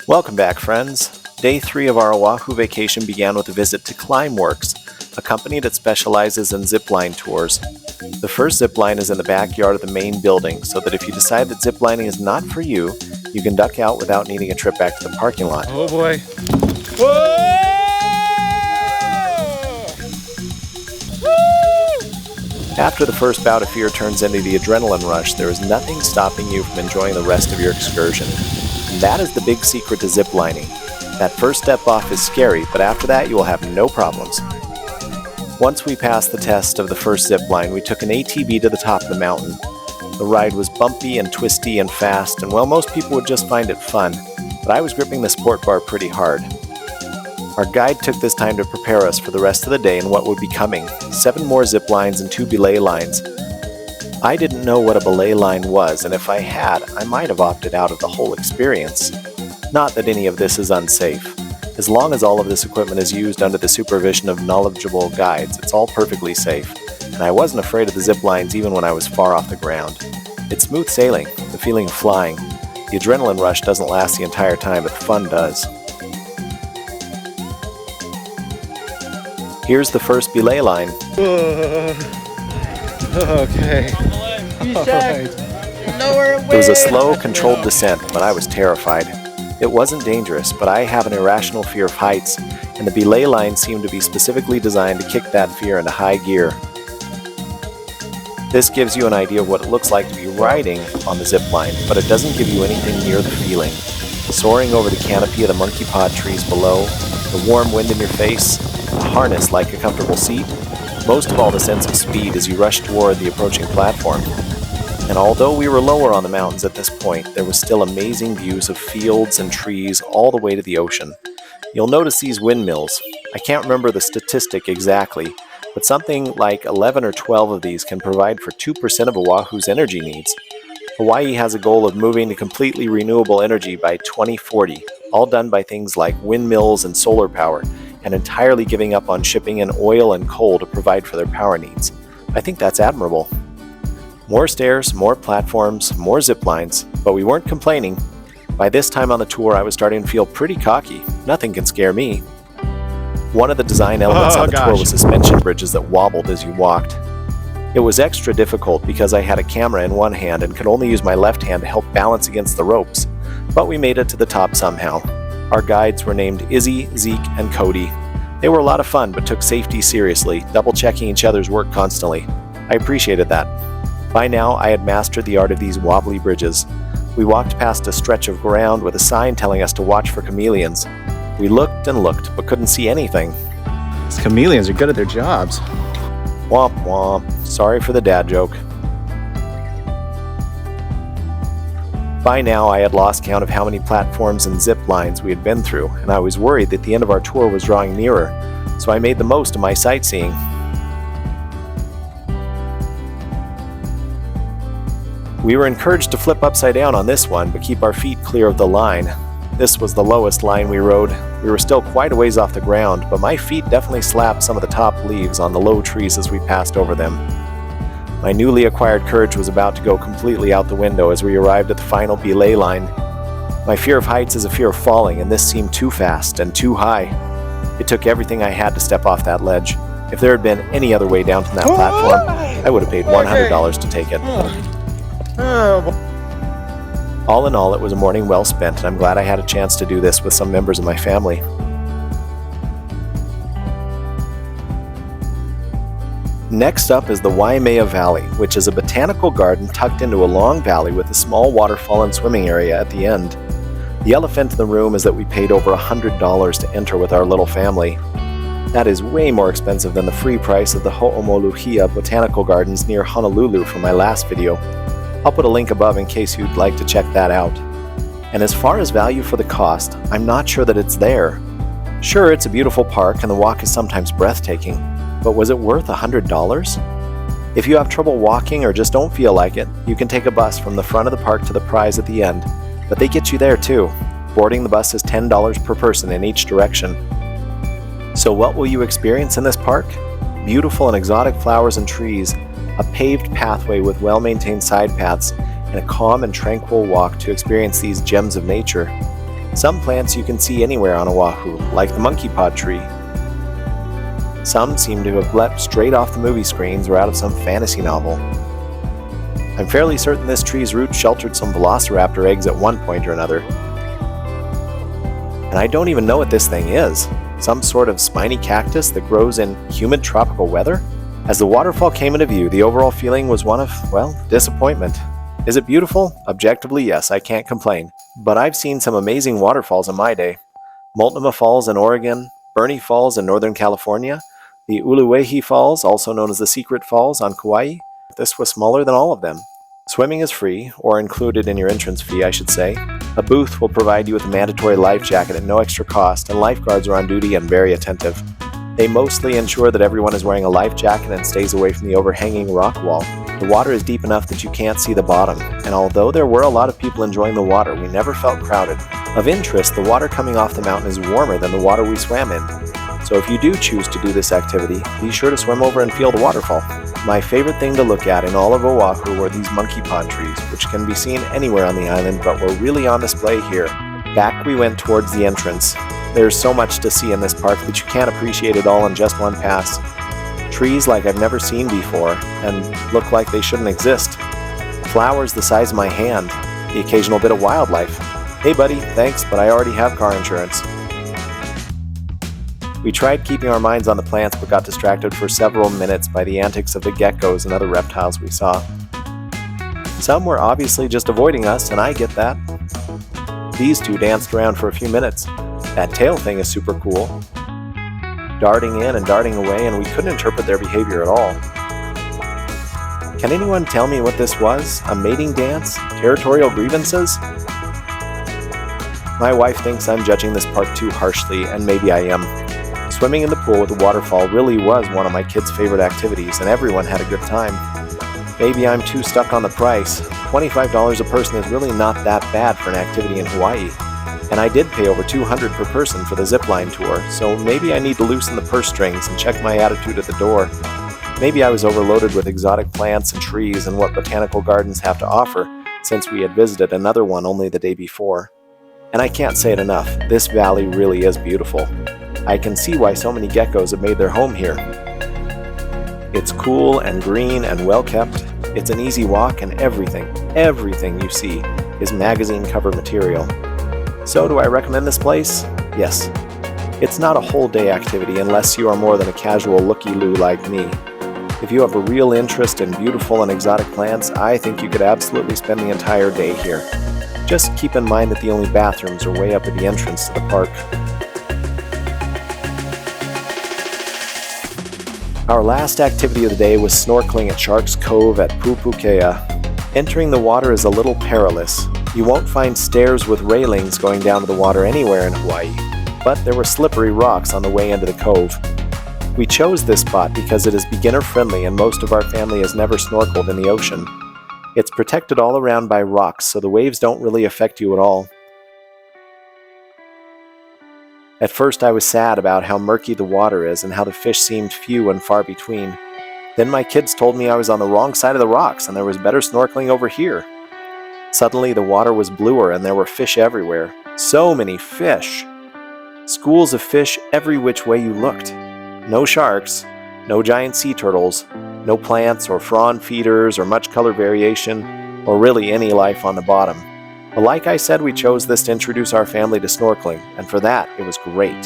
Welcome back, friends. Day 3 of our Oahu vacation began with a visit to Climeworks, a company that specializes in zipline tours. The first zipline is in the backyard of the main building, so that if you decide that ziplining is not for you, you can duck out without needing a trip back to the parking lot. Oh boy. Whoa! After the first bout of fear turns into the adrenaline rush, there is nothing stopping you from enjoying the rest of your excursion. And that is the big secret to ziplining. That first step off is scary, but after that you will have no problems. Once we passed the test of the first zipline, we took an ATV to the top of the mountain. The ride was bumpy and twisty and fast, and while most people would just find it fun, but I was gripping the sport bar pretty hard. Our guide took this time to prepare us for the rest of the day and what would be coming, 7 more zip lines and 2 belay lines. I didn't know what a belay line was, and if I had, I might have opted out of the whole experience. Not that any of this is unsafe. As long as all of this equipment is used under the supervision of knowledgeable guides, it's all perfectly safe, and I wasn't afraid of the zip lines even when I was far off the ground. It's smooth sailing, the feeling of flying. The adrenaline rush doesn't last the entire time, but the fun does. Here's the first belay line. Okay. It was a slow, controlled descent, but I was terrified. It wasn't dangerous, but I have an irrational fear of heights, and the belay line seemed to be specifically designed to kick that fear into high gear. This gives you an idea of what it looks like to be riding on the zip line, but it doesn't give you anything near the feeling. Soaring over the canopy of the monkey pod trees below, the warm wind in your face, a harness like a comfortable seat, most of all the sense of speed as you rush toward the approaching platform. And although we were lower on the mountains at this point, there was still amazing views of fields and trees all the way to the ocean. You'll notice these windmills. I can't remember the statistic exactly, but something like 11 or 12 of these can provide for 2% of Oahu's energy needs. Hawaii has a goal of moving to completely renewable energy by 2040, all done by things like windmills and solar power, and entirely giving up on shipping in oil and coal to provide for their power needs. I think that's admirable. More stairs, more platforms, more zip lines, but we weren't complaining. By this time on the tour, I was starting to feel pretty cocky. Nothing can scare me. One of the design elements on the tour was suspension bridges that wobbled as you walked. It was extra difficult because I had a camera in one hand and could only use my left hand to help balance against the ropes, but we made it to the top somehow. Our guides were named Izzy, Zeke, and Cody. They were a lot of fun, but took safety seriously, double-checking each other's work constantly. I appreciated that. By now, I had mastered the art of these wobbly bridges. We walked past a stretch of ground with a sign telling us to watch for chameleons. We looked and looked, but couldn't see anything. These chameleons are good at their jobs. Womp womp. Sorry for the dad joke. By now, I had lost count of how many platforms and zip lines we had been through, and I was worried that the end of our tour was drawing nearer, so I made the most of my sightseeing. We were encouraged to flip upside down on this one, but keep our feet clear of the line. This was the lowest line we rode. We were still quite a ways off the ground, but my feet definitely slapped some of the top leaves on the low trees as we passed over them. My newly acquired courage was about to go completely out the window as we arrived at the final belay line. My fear of heights is a fear of falling, and this seemed too fast and too high. It took everything I had to step off that ledge. If there had been any other way down from that platform, I would have paid $100 to take it. All in all, it was a morning well spent, and I'm glad I had a chance to do this with some members of my family. Next up is the Waimea Valley, which is a botanical garden tucked into a long valley with a small waterfall and swimming area at the end. The elephant in the room is that we paid over $100 to enter with our little family. That is way more expensive than the free price of the Ho'omoluhia Botanical Gardens near Honolulu from my last video. I'll put a link above in case you'd like to check that out. And as far as value for the cost, I'm not sure that it's there. Sure, it's a beautiful park and the walk is sometimes breathtaking, but was it worth $100? If you have trouble walking or just don't feel like it, you can take a bus from the front of the park to the prize at the end, but they get you there too. Boarding the bus is $10 per person in each direction. So what will you experience in this park? Beautiful and exotic flowers and trees, a paved pathway with well-maintained side paths, and a calm and tranquil walk to experience these gems of nature. Some plants you can see anywhere on Oahu, like the monkey pod tree. Some seem to have leapt straight off the movie screens or out of some fantasy novel. I'm fairly certain this tree's roots sheltered some velociraptor eggs at one point or another. And I don't even know what this thing is. Some sort of spiny cactus that grows in humid tropical weather? As the waterfall came into view, the overall feeling was one of, well, disappointment. Is it beautiful? Objectively, yes, I can't complain. But I've seen some amazing waterfalls in my day. Multnomah Falls in Oregon, Burney Falls in Northern California, the Uluwaihi Falls, also known as the Secret Falls on Kauai. This was smaller than all of them. Swimming is free, or included in your entrance fee, I should say. A booth will provide you with a mandatory life jacket at no extra cost, and lifeguards are on duty and very attentive. They mostly ensure that everyone is wearing a life jacket and stays away from the overhanging rock wall. The water is deep enough that you can't see the bottom, and although there were a lot of people enjoying the water, we never felt crowded. Of interest, the water coming off the mountain is warmer than the water we swam in. So if you do choose to do this activity, be sure to swim over and feel the waterfall. My favorite thing to look at in all of Oahu were these monkey pod trees, which can be seen anywhere on the island but were really on display here. Back we went towards the entrance. There's so much to see in this park that you can't appreciate it all in just one pass. Trees like I've never seen before and look like they shouldn't exist. Flowers the size of my hand, the occasional bit of wildlife. Hey buddy, thanks, but I already have car insurance. We tried keeping our minds on the plants but got distracted for several minutes by the antics of the geckos and other reptiles we saw. Some were obviously just avoiding us, and I get that. These two danced around for a few minutes. That tail thing is super cool. Darting in and darting away, and we couldn't interpret their behavior at all. Can anyone tell me what this was? A mating dance? Territorial grievances? My wife thinks I'm judging this park too harshly, and maybe I am. Swimming in the pool with the waterfall really was one of my kids' favorite activities, and everyone had a good time. Maybe I'm too stuck on the price. $25 a person is really not that bad for an activity in Hawaii. And I did pay over $200 per person for the zipline tour, so maybe I need to loosen the purse strings and check my attitude at the door. Maybe I was overloaded with exotic plants and trees and what botanical gardens have to offer, since we had visited another one only the day before. And I can't say it enough, this valley really is beautiful. I can see why so many geckos have made their home here. It's cool and green and well kept. It's an easy walk, and everything you see is magazine cover material. So do I recommend this place? Yes. It's not a whole day activity unless you are more than a casual looky-loo like me. If you have a real interest in beautiful and exotic plants, I think you could absolutely spend the entire day here. Just keep in mind that the only bathrooms are way up at the entrance to the park. Our last activity of the day was snorkeling at Shark's Cove at Pupukea. Entering the water is a little perilous. You won't find stairs with railings going down to the water anywhere in Hawaii, but there were slippery rocks on the way into the cove. We chose this spot because it is beginner friendly and most of our family has never snorkeled in the ocean. It's protected all around by rocks, so the waves don't really affect you at all. At first I was sad about how murky the water is and how the fish seemed few and far between. Then my kids told me I was on the wrong side of the rocks and there was better snorkeling over here. Suddenly the water was bluer and there were fish everywhere. So many fish! Schools of fish every which way you looked. No sharks, no giant sea turtles, no plants or prawn feeders or much color variation, or really any life on the bottom. But like I said, we chose this to introduce our family to snorkeling, and for that, it was great.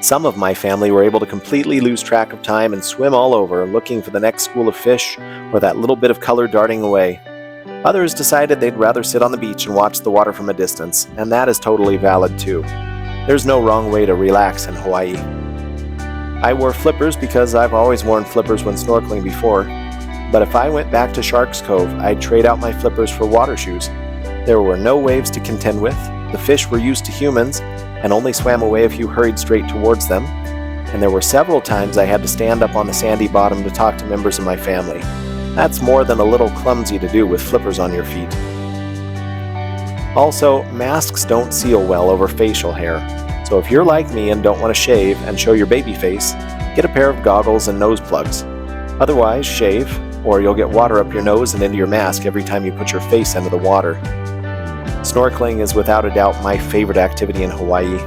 Some of my family were able to completely lose track of time and swim all over, looking for the next school of fish or that little bit of color darting away. Others decided they'd rather sit on the beach and watch the water from a distance, and that is totally valid too. There's no wrong way to relax in Hawaii. I wore flippers because I've always worn flippers when snorkeling before, but if I went back to Shark's Cove, I'd trade out my flippers for water shoes. There were no waves to contend with, the fish were used to humans and only swam away if you hurried straight towards them, and there were several times I had to stand up on the sandy bottom to talk to members of my family. That's more than a little clumsy to do with flippers on your feet. Also, masks don't seal well over facial hair, so if you're like me and don't want to shave and show your baby face, get a pair of goggles and nose plugs. Otherwise, shave, or you'll get water up your nose and into your mask every time you put your face into the water. Snorkeling is without a doubt my favorite activity in Hawaii.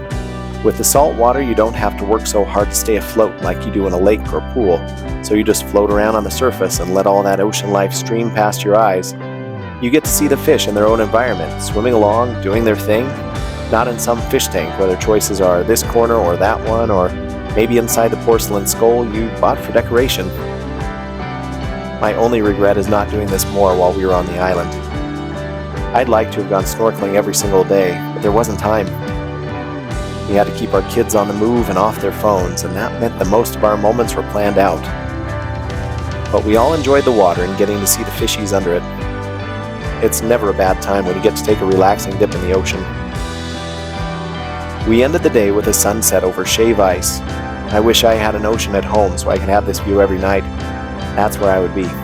With the salt water, you don't have to work so hard to stay afloat like you do in a lake or pool, so you just float around on the surface and let all that ocean life stream past your eyes. You get to see the fish in their own environment, swimming along, doing their thing, not in some fish tank where their choices are this corner or that one, or maybe inside the porcelain skull you bought for decoration. My only regret is not doing this more while we were on the island. I'd like to have gone snorkeling every single day, but there wasn't time. We had to keep our kids on the move and off their phones, and that meant that most of our moments were planned out. But we all enjoyed the water and getting to see the fishies under it. It's never a bad time when you get to take a relaxing dip in the ocean. We ended the day with a sunset over shave ice. I wish I had an ocean at home so I could have this view every night. That's where I would be.